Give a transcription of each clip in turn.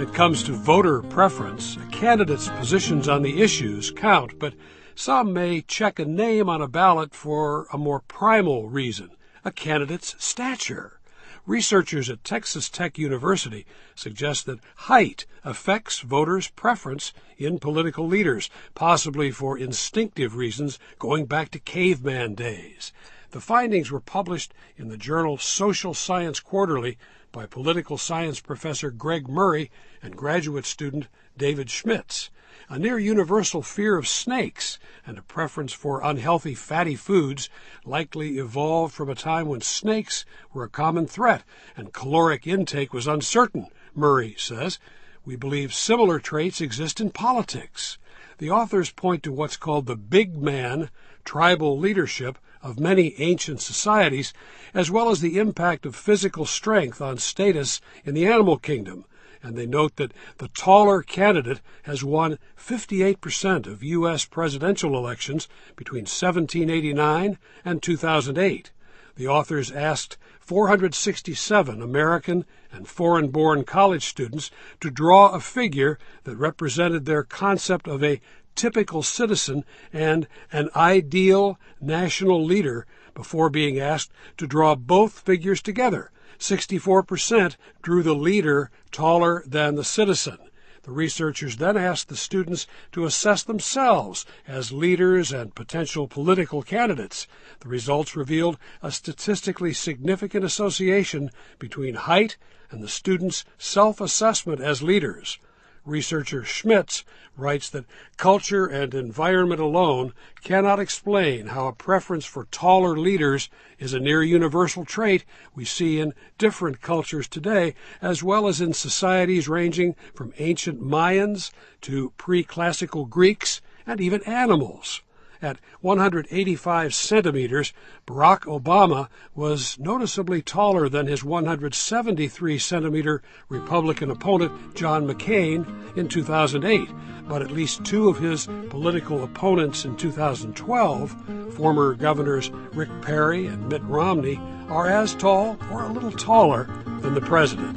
it comes to voter preference, a candidate's positions on the issues count, but some may check a name on a ballot for a more primal reason, a candidate's stature. Researchers at Texas Tech University suggest that height affects voters' preference in political leaders, possibly for instinctive reasons going back to caveman days. The findings were published in the journal Social Science Quarterly by political science professor Gregg Murray and graduate student David Schmitz. A near-universal fear of snakes and a preference for unhealthy fatty foods likely evolved from a time when snakes were a common threat and caloric intake was uncertain, Murray says. We believe similar traits exist in politics. The authors point to what's called the big man, tribal leadership of many ancient societies, as well as the impact of physical strength on status in the animal kingdom. And they note that the taller candidate has won 58% of U.S. presidential elections between 1789 and 2008. The authors asked 467 American and foreign-born college students to draw a figure that represented their concept of a typical citizen and an ideal national leader before being asked to draw both figures together. 64% drew the leader taller than the citizen. The researchers then asked the students to assess themselves as leaders and potential political candidates. The results revealed a statistically significant association between height and the students' self-assessment as leaders. Researcher Schmitz writes that culture and environment alone cannot explain how a preference for taller leaders is a near-universal trait we see in different cultures today, as well as in societies ranging from ancient Mayans to pre-classical Greeks and even animals. At 185 centimeters, Barack Obama was noticeably taller than his 173-centimeter Republican opponent, John McCain, in 2008. But at least two of his political opponents in 2012, former governors Rick Perry and Mitt Romney, are as tall or a little taller than the president.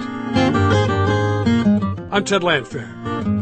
I'm Ted Landfair.